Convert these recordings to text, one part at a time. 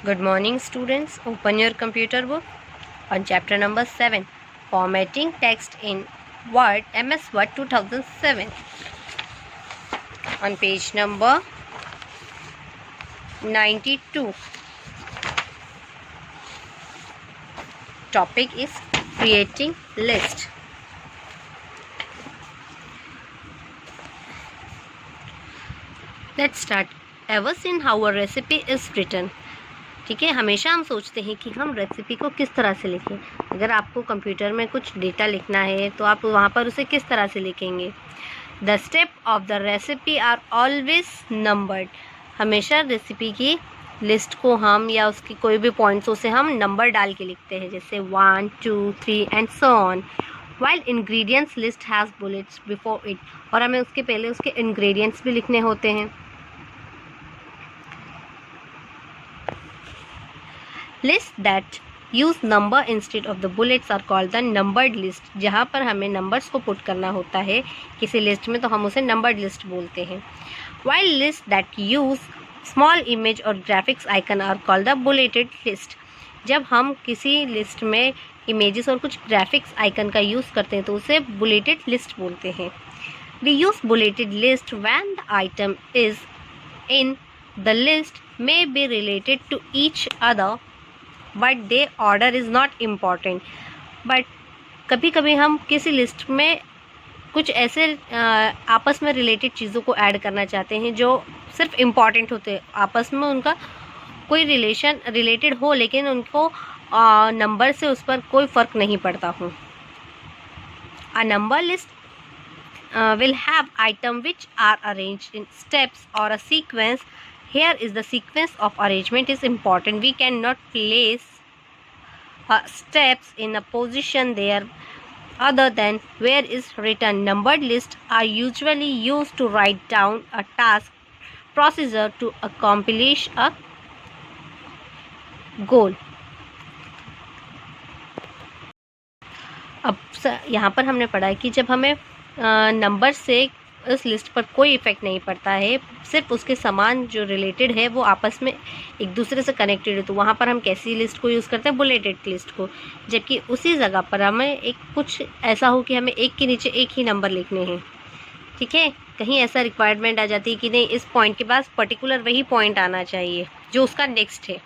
Good morning, students. Open your computer book on chapter number 7, Formatting Text in Word, MS Word 2007. On page number 92. Topic is creating list. Let's start. Ever seen how a recipe is written? ठीक है, हमेशा हम सोचते हैं कि हम recipe को किस तरह से लिखें। अगर आपको कंप्यूटर में कुछ डेटा लिखना है तो आप वहाँ पर उसे किस तरह से लिखेंगे। The step of the recipe are always numbered. हमेशा रेसिपी की लिस्ट को हम या उसकी कोई भी पॉइंट्स उसे हम नंबर डाल के लिखते हैं, जैसे 1, 2, 3 and so on. While ingredients list has bullets before it, और हमें उसके पहले उसके इंग्रेडिएंट्स भी लिखने होते हैं। List that use number instead of the bullets are called the numbered list. जहाँ पर हमें नंबर्स को पुट करना होता है किसी लिस्ट में तो हम उसे नंबर्ड लिस्ट बोलते हैं। While list that use small image और graphics icon are called the bulleted list. जब हम किसी लिस्ट में इमेजेस और कुछ ग्राफिक्स आइकन का यूज़ करते हैं तो उसे बुलेटेड लिस्ट बोलते हैं। We use bulleted list when the item is in the list may be related to each other but the order is not important. But कभी कभी हम किसी लिस्ट में कुछ ऐसे आपस में रिलेटेड चीज़ों को ऐड करना चाहते हैं जो सिर्फ इम्पॉर्टेंट होते हैं, आपस में उनका कोई रिलेटेड हो लेकिन उनको नंबर से उस पर कोई फ़र्क नहीं पड़ता हो। A number list will have items which are arranged in steps or a sequence. Here is the sequence of arrangement is important. We cannot place steps in a position there other than where is written. Numbered lists are usually used to write down a task procedure to accomplish a goal. अब यहाँ पर हमने पढ़ा है कि जब हमें number से उस लिस्ट पर कोई इफ़ेक्ट नहीं पड़ता है, सिर्फ उसके समान जो रिलेटेड है वो आपस में एक दूसरे से कनेक्टेड है, तो वहाँ पर हम कैसी लिस्ट को यूज़ करते हैं, बुलेटेड लिस्ट को। जबकि उसी जगह पर हमें एक कुछ ऐसा हो कि हमें एक के नीचे एक ही नंबर लिखने हैं, ठीक है, कहीं ऐसा रिक्वायरमेंट आ जाती है कि नहीं, इस पॉइंट के पास पर्टिकुलर वही पॉइंट आना चाहिए जो उसका नेक्स्ट है।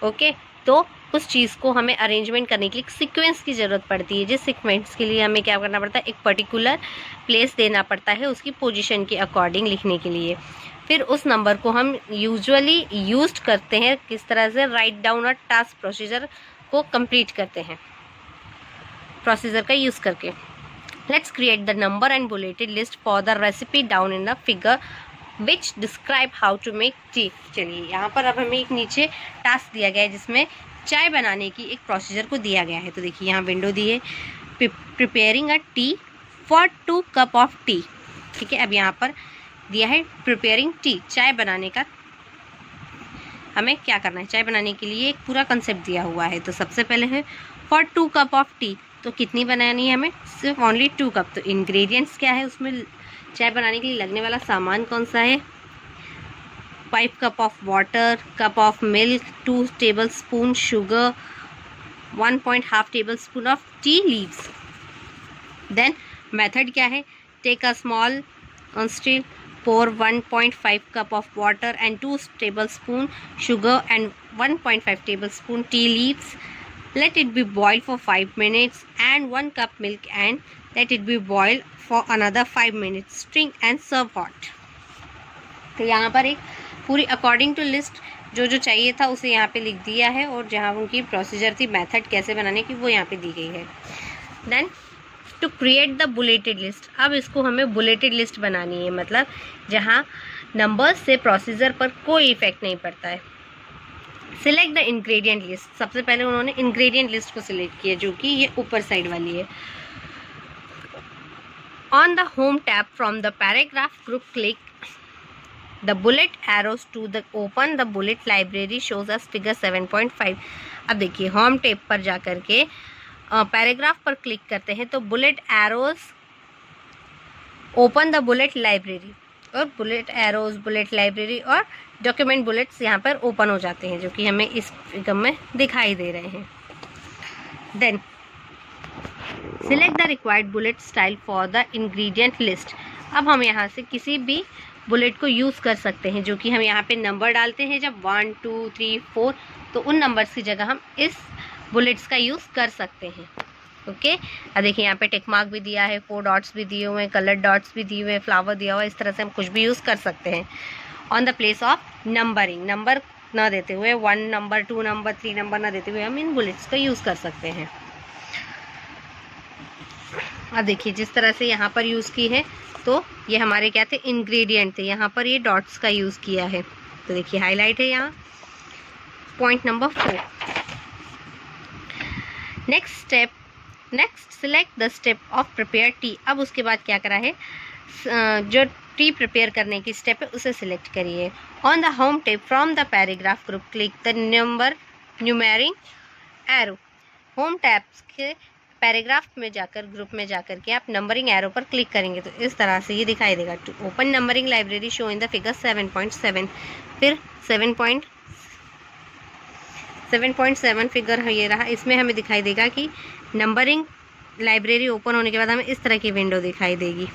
ओके, तो उस चीज़ को हमें अरेंजमेंट करने के लिए सीक्वेंस की ज़रूरत पड़ती है, जिस सीक्वेंस के लिए हमें क्या करना पड़ता है, एक पर्टिकुलर प्लेस देना पड़ता है उसकी पोजीशन के अकॉर्डिंग लिखने के लिए। फिर उस नंबर को हम यूजुअली यूज्ड करते हैं किस तरह से, write down a task procedure को कंप्लीट करते हैं प्रोसीजर का यूज़ करके। Let's create the number and bulleted list for the recipe down in the figure which describe how to make tea. चलिए, यहाँ पर अब हमें एक नीचे टास्क दिया गया है जिसमें चाय बनाने की एक प्रोसीजर को दिया गया है। तो देखिए यहाँ विंडो दी है, preparing a T for 2 cup of T. ठीक है, अब यहाँ पर दिया है प्रिपेयरिंग टी, चाय बनाने का हमें क्या करना है, चाय बनाने के लिए एक पूरा कंसेप्ट दिया हुआ है। तो सबसे पहले है फॉर 2 कप ऑफ टी, तो कितनी बनानी है हमें, सिर्फ ओनली 2 कप। तो इंग्रेडिएंट्स क्या है, उसमें चाय बनाने के लिए लगने वाला सामान कौन सा है, 5 cup of water, cup of milk, 2 tablespoon sugar, 1.5 tablespoon of tea leaves. Then method क्या है, take a small steel, pour 1.5 cup of water and 2 tablespoon sugar and 1.5 tablespoon tea leaves. Let it be boiled for 5 minutes and 1 cup milk and let it be boiled for another 5 minutes. Strain and serve hot. तो यहाँ पर एक पूरी according to list जो जो चाहिए था उसे यहाँ पे लिख दिया है, और जहाँ उनकी प्रोसीजर थी, मेथड कैसे बनाने की, वो यहाँ पे दी गई है। Then to create the bulleted list, अब इसको हमें बुलेटेड लिस्ट बनानी है, मतलब जहाँ नंबर्स से प्रोसीजर पर कोई इफेक्ट नहीं पड़ता है। सिलेक्ट द इंग्रेडिएंट लिस्ट, सबसे पहले उन्होंने इंग्रेडिएंट लिस्ट को सिलेक्ट किया जो कि ये ऊपर साइड वाली है। On the home tab from the paragraph group click the bullet arrows to the open the bullet library shows us figure 7.5। अब देखिए होम टैब पर जा कर के पैराग्राफ पर क्लिक करते हैं तो bullet arrows open the bullet library. और बुलेट एरोज, बुलेट लाइब्रेरी और डॉक्यूमेंट बुलेट्स यहाँ पर ओपन हो जाते हैं, जो कि हमें इस फिगर में दिखाई दे रहे हैं। Then select the required bullet style for the ingredient list. अब हम यहाँ से किसी भी बुलेट को यूज़ कर सकते हैं, जो कि हम यहाँ पे नंबर डालते हैं जब 1 2 3 4, तो उन नंबर्स की जगह हम इस बुलेट्स का यूज़ कर सकते हैं। ओके, अब देखिए यहाँ पे टिक मार्क भी दिया है, 4 डॉट्स भी दिए हुए हैं, कलर डॉट्स भी दिए हुए हैं, फ्लावर दिया हुआ है। इस तरह से हम कुछ भी यूज़ कर सकते हैं। On the place of numbering, number ना देते हुए, 1 नंबर 2 नंबर 3 नंबर ना देते हुए हम इन बुलेट्स का यूज़ कर सकते हैं। अब देखिए जिस तरह से यहाँ पर यूज़ की है, तो ये हमारे क्या थे, इंग्रेडिएंट थे। यहाँ पर ये डॉट्स का यूज़ किया है, तो देखिए हाईलाइट है यहाँ। Point number 4, next select the step of prepare T. अब उसके बाद क्या करा है, जो टी प्रिपेयर करने की स्टेप है उसे सिलेक्ट करिए। On the home tab from the paragraph group click the numbering arrow. Home tabs के पैराग्राफ में जाकर, ग्रुप में जाकर के आप नंबरिंग एरो पर क्लिक करेंगे तो इस तरह से ये दिखाई देगा। To open numbering library show in the figure 7.7। फिर 7.7 फिगर है ये रहा। इसमें हमें दिखाई देगा कि नंबरिंग लाइब्रेरी ओपन होने के बाद हमें इस तरह की विंडो दिखाई देगी,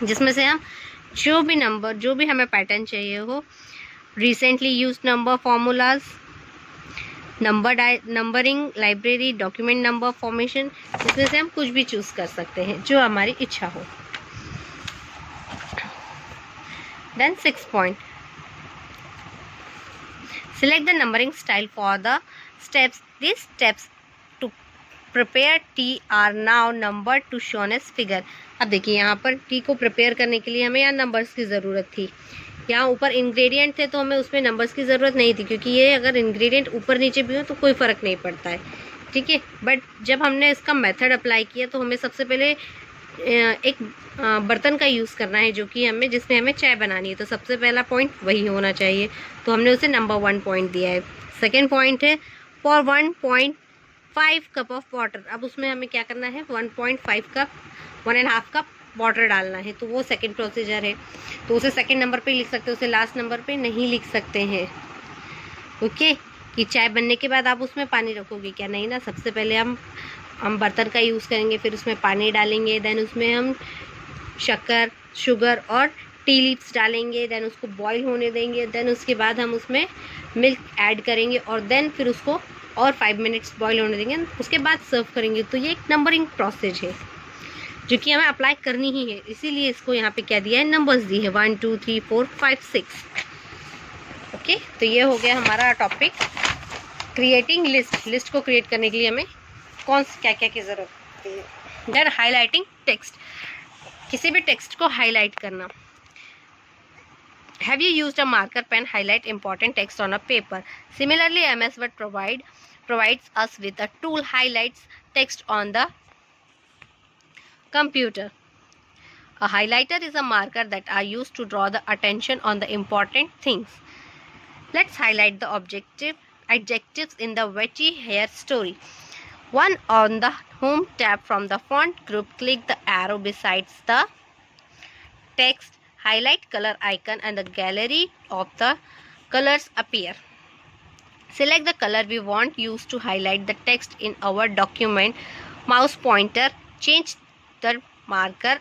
जिसमें से हम जो भी हमें पैटर्न चाहिए हो, recently use number formulas, numbering library, document number formation, इसमें से हम कुछ भी चूज कर सकते हैं जो हमारी इच्छा हो। Then 6 point, select the numbering style for the steps. These steps to prepare tea are now numbered to shown as figure. अब देखिए यहाँ पर टी को प्रिपेयर करने के लिए हमें यहाँ नंबर्स की ज़रूरत थी। यहाँ ऊपर इंग्रेडिएंट थे तो हमें उसमें नंबर्स की ज़रूरत नहीं थी, क्योंकि ये अगर इंग्रेडिएंट ऊपर नीचे भी हो तो कोई फ़र्क नहीं पड़ता है, ठीक है। बट जब हमने इसका मेथड अप्लाई किया तो हमें सबसे पहले एक बर्तन का यूज़ करना है, जो कि जिसमें हमें चाय बनानी है, तो सबसे पहला पॉइंट वही होना चाहिए, तो हमने उसे नंबर 1 पॉइंट दिया है। सेकेंड पॉइंट है फॉर 1.5 कप ऑफ वाटर। अब उसमें हमें क्या करना है, 1.5 कप 1.5 कप वाटर डालना है, तो वो सेकेंड प्रोसीजर है। तो उसे सेकेंड नंबर पे लिख सकते हैं, उसे लास्ट नंबर पे नहीं लिख सकते हैं। ओके, कि चाय बनने के बाद आप उसमें पानी रखोगे क्या, नहीं ना। सबसे पहले हम बर्तन का यूज़ करेंगे, फिर उसमें पानी डालेंगे, देन उसमें हम शक्कर, शुगर और टी लीव्स डालेंगे, देन उसको बॉईल होने देंगे, देन उसके बाद हम उसमें मिल्क ऐड करेंगे और देन फिर उसको और 5 मिनट्स बॉईल होने देंगे, उसके बाद सर्व करेंगे। तो ये एक नंबरिंग प्रोसेस है जो कि हमें अप्लाई करनी ही है, इसीलिए इसको यहाँ पे क्या दिया है, नंबर्स दिए हैं 1 2 3 4 5 6। ओके, तो ये हो गया हमारा टॉपिक क्रिएटिंग लिस्ट। लिस्ट को क्रिएट करने के लिए हमें क्या क्या की ज़रूरत है। देन हाईलाइटिंग टेक्स्ट, किसी भी टेक्स्ट को हाईलाइट करना। Have you used a marker pen highlight important text on a paper? Similarly, MS Word provides us with a tool highlights text on the computer. A highlighter is a marker that are used to draw the attention on the important things. Let's highlight the adjectives in the Veggie Hair story. 1. On the Home tab from the font group, click the arrow besides the text. Highlight color icon and the gallery of the colors appear. Select the color we want used to highlight the text in our document. Mouse pointer, change the marker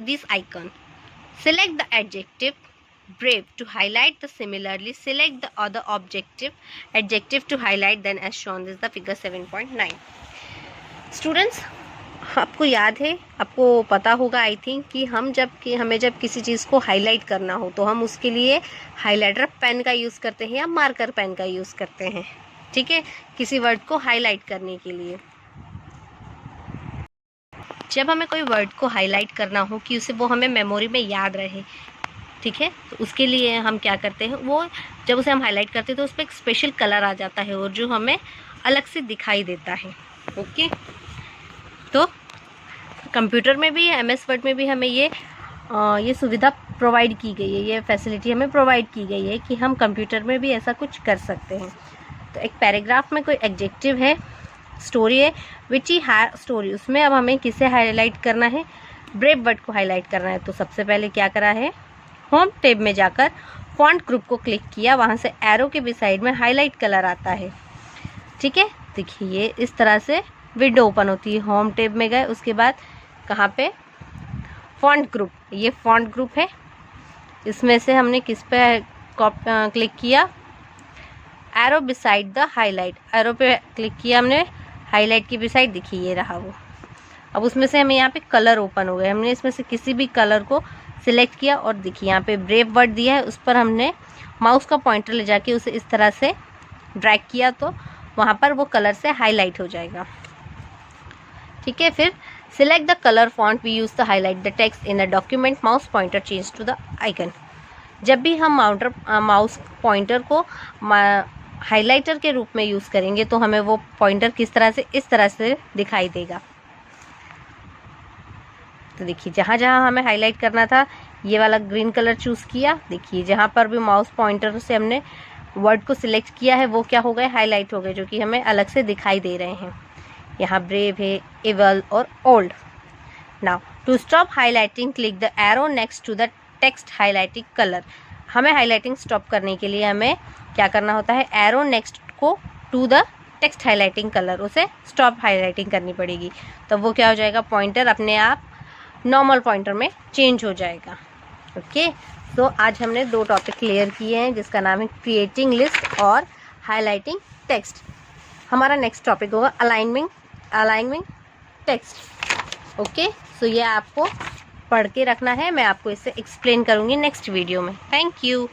this icon. Select the adjective brave to highlight the similarly. Select the other adjective to highlight then as shown. This is the figure 7.9. Students, आपको याद है, आपको पता होगा I think कि हमें जब किसी चीज़ को हाईलाइट करना हो तो हम उसके लिए हाइलाइटर पेन का यूज़ करते हैं या मार्कर पेन का यूज़ करते हैं, ठीक है, किसी वर्ड को हाईलाइट करने के लिए। जब हमें कोई वर्ड को हाईलाइट करना हो कि वो हमें मेमोरी में याद रहे, ठीक है, तो उसके लिए हम क्या करते हैं, वो जब उसे हम हाईलाइट करते हैं तो उस पर एक स्पेशल कलर आ जाता है और जो हमें अलग से दिखाई देता है। ओके, तो कंप्यूटर में भी, MS वर्ड में भी हमें ये सुविधा प्रोवाइड की गई है, ये फैसिलिटी हमें प्रोवाइड की गई है कि हम कंप्यूटर में भी ऐसा कुछ कर सकते हैं। तो एक पैराग्राफ में कोई एडजेक्टिव है, स्टोरी है, विच ही है स्टोरी, उसमें अब हमें किसे हाईलाइट करना है, ब्रेव वर्ड को हाईलाइट करना है तो सबसे पहले क्या करा है, होम टैब में जाकर फॉन्ट ग्रुप को क्लिक किया, वहाँ से एरो के भी साइड में हाईलाइट कलर आता है। ठीक है, देखिए ये इस तरह से विंडो ओपन होती है। होम टैब में गए, उसके बाद कहाँ पे, फॉन्ट ग्रुप, ये फॉन्ट ग्रुप है, इसमें से हमने किस पे क्लिक किया, arrow beside the highlight, arrow पे क्लिक किया हमने, हाईलाइट की बिसाइड, देखिए ये रहा वो। अब उसमें से हमें यहाँ पे कलर ओपन हो गए, हमने इसमें से किसी भी कलर को सिलेक्ट किया और देखिए यहाँ पे ब्रेव वर्ड दिया है, उस पर हमने माउस का पॉइंटर ले जाके उसे इस तरह से ड्रैग किया तो वहाँ पर वो कलर से हाईलाइट हो जाएगा। ठीक है, फिर select the colour font we use the highlight the text in the document, mouse pointer change to the icon. जब भी हम माउस पॉइंटर को हाइलाइटर के रूप में यूज़ करेंगे तो हमें वो पॉइंटर किस तरह से, इस तरह से दिखाई देगा। तो देखिए जहाँ जहाँ हमें हाईलाइट करना था ये वाला ग्रीन कलर चूज़ किया, देखिए जहाँ पर भी माउस पॉइंटर से हमने वर्ड को सिलेक्ट किया है वो क्या हो गए, हाईलाइट हो गए, जो कि हमें अलग से दिखाई दे रहे हैं। यहाँ ब्रेव है, एवल और ओल्ड। Now to stop highlighting click the arrow next to the text highlighting colour. हमें हाईलाइटिंग स्टॉप करने के लिए हमें क्या करना होता है, एरो नेक्स्ट को to the text highlighting colour, उसे स्टॉप हाईलाइटिंग करनी पड़ेगी, तो वो क्या हो जाएगा, पॉइंटर अपने आप नॉर्मल पॉइंटर में चेंज हो जाएगा। ओके, तो आज हमने 2 टॉपिक क्लियर किए हैं जिसका नाम है क्रिएटिंग लिस्ट और हाईलाइटिंग टेक्स्ट। हमारा नेक्स्ट टॉपिक होगा अलाइनिंग टेक्स्ट। ओके, सो ये आपको पढ़ के रखना है, मैं आपको इसे एक्सप्लेन करूँगी नेक्स्ट वीडियो में। Thank you.